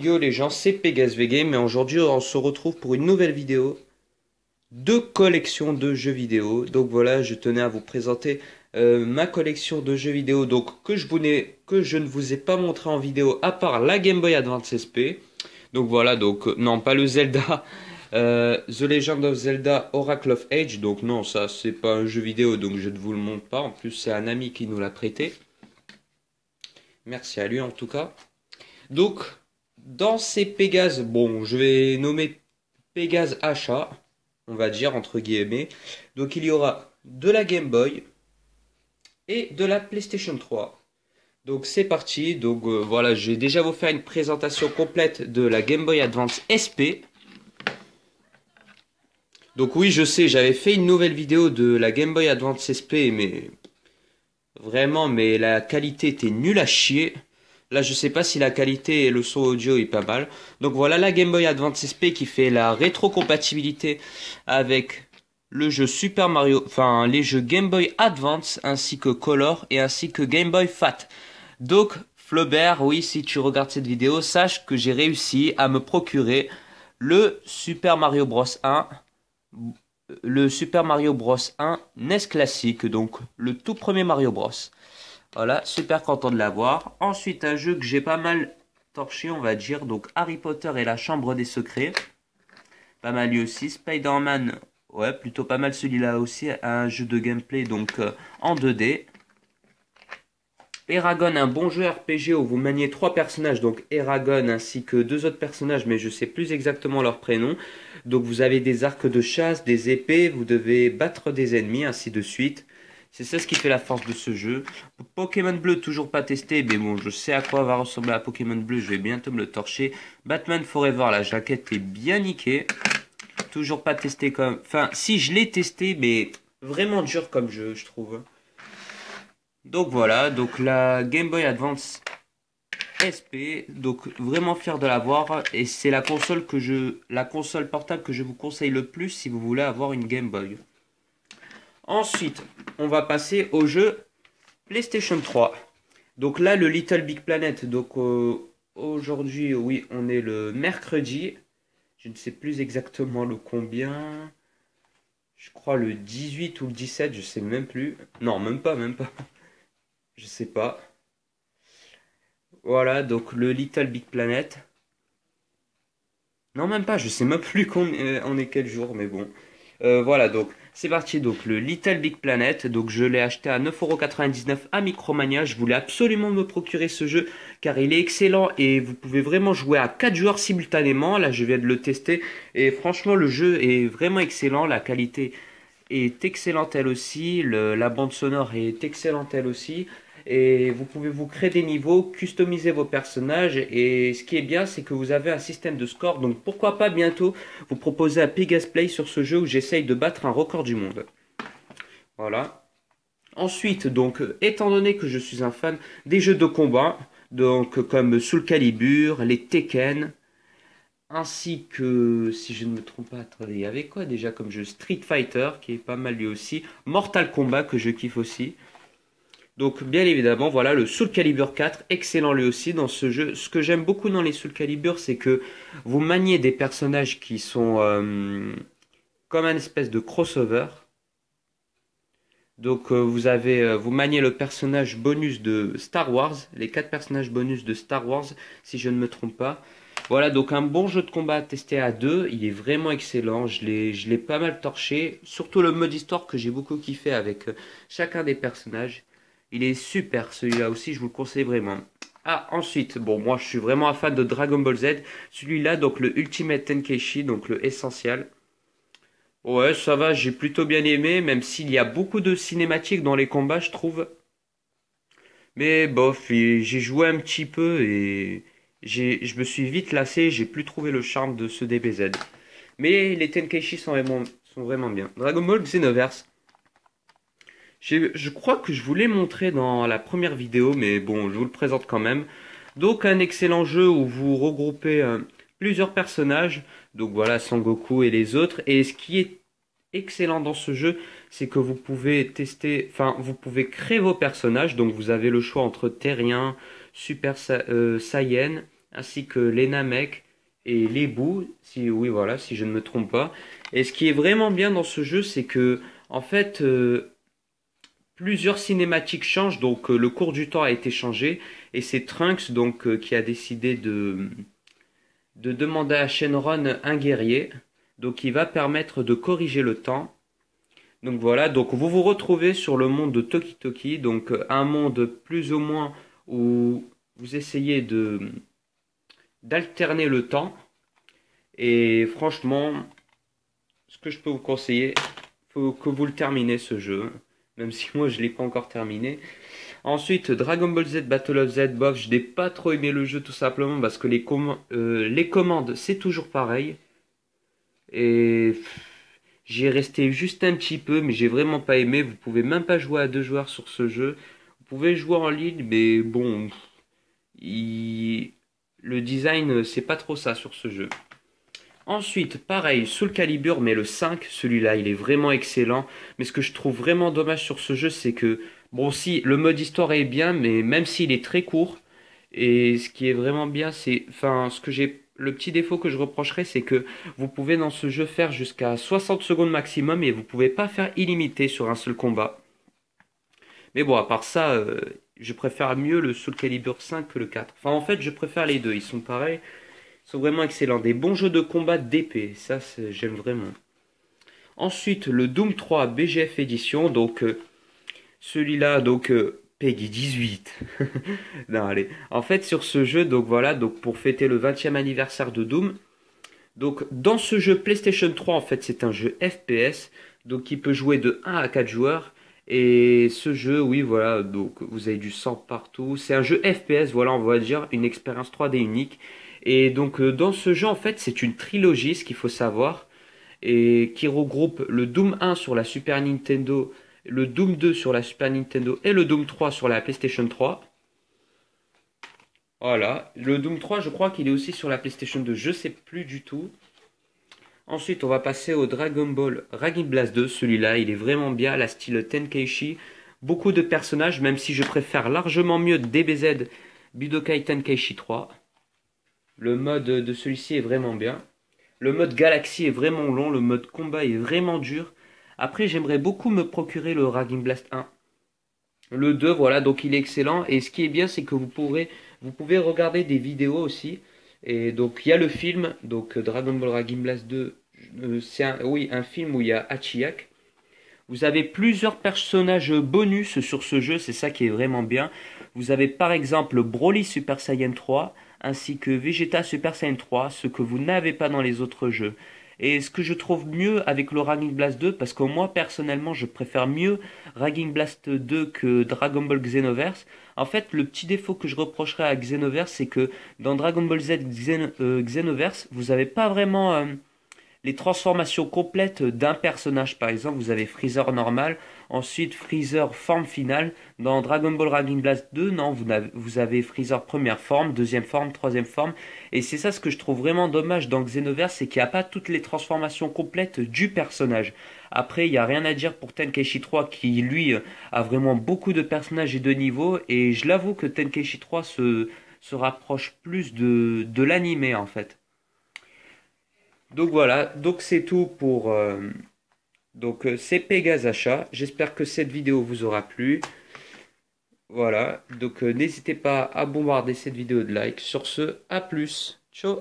Yo les gens, c'est PegasVGame et aujourd'hui on se retrouve pour une nouvelle vidéo de collection de jeux vidéo. Donc voilà, je tenais à vous présenter ma collection de jeux vidéo donc que je ne vous ai pas montré en vidéo à part la Game Boy Advance SP. Donc voilà, donc non pas le Zelda, The Legend of Zelda Oracle of Age. Donc non, ça c'est pas un jeu vidéo donc je ne vous le montre pas. En plus c'est un ami qui nous l'a prêté. Merci à lui en tout cas. Donc, dans ces Pégase, bon, je vais nommer Pégase achat, on va dire entre guillemets. Donc, il y aura de la Game Boy et de la PlayStation 3. Donc, c'est parti. Donc, voilà, je vais déjà vous faire une présentation complète de la Game Boy Advance SP. Donc, oui, je sais, j'avais fait une nouvelle vidéo de la Game Boy Advance SP, mais vraiment, mais la qualité était nulle à chier. Là, je sais pas si la qualité et le son audio est pas mal. Donc voilà la Game Boy Advance SP qui fait la rétrocompatibilité avec le jeu Super Mario, enfin les jeux Game Boy Advance ainsi que Color et ainsi que Game Boy Fat. Donc Flaubert, oui, si tu regardes cette vidéo, sache que j'ai réussi à me procurer le Super Mario Bros 1, le Super Mario Bros 1 NES classique, donc le tout premier Mario Bros. Voilà, super content de l'avoir. Ensuite, un jeu que j'ai pas mal torché, on va dire. Donc, Harry Potter et la Chambre des Secrets. Pas mal lui aussi. Spider-Man, ouais, plutôt pas mal celui-là aussi. Un jeu de gameplay, donc en 2D. Eragon, un bon jeu RPG où vous maniez trois personnages. Donc, Eragon ainsi que deux autres personnages, mais je sais plus exactement leur prénom. Donc, vous avez des arcs de chasse, des épées. Vous devez battre des ennemis, ainsi de suite. C'est ça ce qui fait la force de ce jeu. Pokémon Bleu, toujours pas testé, mais bon, je sais à quoi va ressembler à Pokémon Bleu, je vais bientôt me le torcher. Batman Forever, la jaquette est bien niquée. Toujours pas testé comme... Enfin, si, je l'ai testé, mais vraiment dur comme jeu, je trouve. Donc voilà, donc la Game Boy Advance SP, donc vraiment fier de l'avoir. Et c'est la console portable que je vous conseille le plus si vous voulez avoir une Game Boy. Ensuite, on va passer au jeu PlayStation 3. Donc là, le Little Big Planet. Donc aujourd'hui, oui, on est le mercredi. Je ne sais plus exactement le combien. Je crois le 18 ou le 17, je sais même plus. Non, même pas, même pas. Je sais pas. Voilà, donc le Little Big Planet. Non, même pas, je sais même plus on est quel jour, mais bon. Voilà, donc c'est parti. Donc le Little Big Planet, donc je l'ai acheté à 9,99€ à Micromania. Je voulais absolument me procurer ce jeu car il est excellent et vous pouvez vraiment jouer à 4 joueurs simultanément. Là, je viens de le tester et franchement, le jeu est vraiment excellent. La qualité est excellente elle aussi. La bande sonore est excellente elle aussi. Et vous pouvez vous créer des niveaux, customiser vos personnages. Et ce qui est bien, c'est que vous avez un système de score. Donc pourquoi pas bientôt vous proposer un Pegas Play sur ce jeu où j'essaye de battre un record du monde. Voilà. Ensuite, donc, étant donné que je suis un fan des jeux de combat, donc comme Soul Calibur, les Tekken, ainsi que, si je ne me trompe pas, attendez, il y avait quoi déjà comme jeu? Street Fighter, qui est pas mal lui aussi. Mortal Kombat, que je kiffe aussi. Donc bien évidemment, voilà le Soul Calibur 4, excellent lui aussi dans ce jeu. Ce que j'aime beaucoup dans les Soul Calibur, c'est que vous maniez des personnages qui sont comme un espèce de crossover. Donc vous maniez le personnage bonus de Star Wars, les 4 personnages bonus de Star Wars, si je ne me trompe pas. Voilà, donc un bon jeu de combat à tester à deux, il est vraiment excellent, je l'ai pas mal torché, surtout le mode histoire que j'ai beaucoup kiffé avec chacun des personnages. Il est super celui-là aussi, je vous le conseille vraiment. Ah, ensuite, bon, moi je suis vraiment un fan de Dragon Ball Z, celui-là, donc le Ultimate Tenkaichi, donc le essentiel. Ouais, ça va, j'ai plutôt bien aimé, même s'il y a beaucoup de cinématiques dans les combats, je trouve. Mais bof, j'ai joué un petit peu et je me suis vite lassé, j'ai plus trouvé le charme de ce DBZ. Mais les Tenkaichi sont vraiment bien. Dragon Ball Xenoverse. Je crois que je vous l'ai montré dans la première vidéo, mais bon, je vous le présente quand même. Donc un excellent jeu où vous regroupez plusieurs personnages. Donc voilà, Sangoku et les autres. Et ce qui est excellent dans ce jeu, c'est que vous pouvez tester, enfin, vous pouvez créer vos personnages. Donc vous avez le choix entre Terrien, Super Saiyan, ainsi que les Namek et les Boo, si oui voilà, si je ne me trompe pas. Et ce qui est vraiment bien dans ce jeu, c'est que en fait plusieurs cinématiques changent, donc le cours du temps a été changé et c'est Trunks donc qui a décidé de demander à Shenron un guerrier, donc qui va permettre de corriger le temps. Donc voilà, donc vous vous retrouvez sur le monde de Toki Toki, donc un monde plus ou moins où vous essayez de d'alterner le temps. Et franchement, ce que je peux vous conseiller, faut que vous le terminez ce jeu, même si moi je l'ai pas encore terminé. Ensuite, Dragon Ball Z Battle of Z Box, je n'ai pas trop aimé le jeu tout simplement parce que les commandes c'est toujours pareil. Et j'y ai resté juste un petit peu, mais j'ai vraiment pas aimé. Vous pouvez même pas jouer à deux joueurs sur ce jeu. Vous pouvez jouer en ligne, mais bon, il- le design c'est pas trop ça sur ce jeu. Ensuite, pareil, Soul Calibur, mais le 5, celui-là, il est vraiment excellent. Mais ce que je trouve vraiment dommage sur ce jeu, c'est que, bon, si, le mode histoire est bien, mais même s'il est très court, et ce qui est vraiment bien, c'est, enfin, le petit défaut que je reprocherais, c'est que vous pouvez dans ce jeu faire jusqu'à 60 secondes maximum, et vous pouvez pas faire illimité sur un seul combat. Mais bon, à part ça, je préfère mieux le Soul Calibur 5 que le 4. Enfin, en fait, je préfère les deux, ils sont pareils. Ils sont vraiment excellents. Des bons jeux de combat d'épée, ça j'aime vraiment. Ensuite, le Doom 3 BGF Edition, donc celui-là, donc Peggy 18. Non, allez. En fait, sur ce jeu, donc voilà, donc pour fêter le 20e anniversaire de Doom, donc dans ce jeu PlayStation 3, en fait, c'est un jeu FPS, donc qui peut jouer de 1 à 4 joueurs. Et ce jeu, oui, voilà, donc vous avez du sang partout. C'est un jeu FPS, voilà, on va dire, une expérience 3D unique. Et donc dans ce jeu, en fait, c'est une trilogie, ce qu'il faut savoir, et qui regroupe le Doom 1 sur la Super Nintendo, le Doom 2 sur la Super Nintendo et le Doom 3 sur la PlayStation 3. Voilà, le Doom 3, je crois qu'il est aussi sur la PlayStation 2, je sais plus du tout. Ensuite, on va passer au Dragon Ball Raging Blast 2. Celui-là, il est vraiment bien, à la style Tenkaichi. Beaucoup de personnages, même si je préfère largement mieux DBZ Budokai Tenkaichi 3. Le mode de celui-ci est vraiment bien. Le mode Galaxy est vraiment long, le mode combat est vraiment dur. Après, j'aimerais beaucoup me procurer le Raging Blast 1. Le 2, voilà, donc il est excellent. Et ce qui est bien, c'est que vous pouvez regarder des vidéos aussi. Et donc, il y a le film, donc Dragon Ball Raging Blast 2. C'est oui, un film où il y a Hachiyak. Vous avez plusieurs personnages bonus sur ce jeu, c'est ça qui est vraiment bien. Vous avez par exemple Broly Super Saiyan 3 ainsi que Vegeta Super Saiyan 3, ce que vous n'avez pas dans les autres jeux. Et ce que je trouve mieux avec le Raging Blast 2, parce que moi personnellement je préfère mieux Raging Blast 2 que Dragon Ball Xenoverse. En fait, le petit défaut que je reprocherais à Xenoverse, c'est que dans Dragon Ball Z Xenoverse, vous n'avez pas vraiment les transformations complètes d'un personnage. Par exemple, vous avez Freezer normal, ensuite Freezer forme finale. Dans Dragon Ball Raging Blast 2, non, vous avez Freezer première forme, deuxième forme, troisième forme. Et c'est ça ce que je trouve vraiment dommage dans Xenoverse, c'est qu'il n'y a pas toutes les transformations complètes du personnage. Après, il n'y a rien à dire pour Tenkaichi 3 qui, lui, a vraiment beaucoup de personnages et de niveaux. Et je l'avoue que Tenkaichi 3 se rapproche plus de l'animé en fait. Donc voilà, donc c'est tout pour c'est Pegasacha. J'espère que cette vidéo vous aura plu. Voilà, donc n'hésitez pas à bombarder cette vidéo de likes. Sur ce, à plus. Ciao.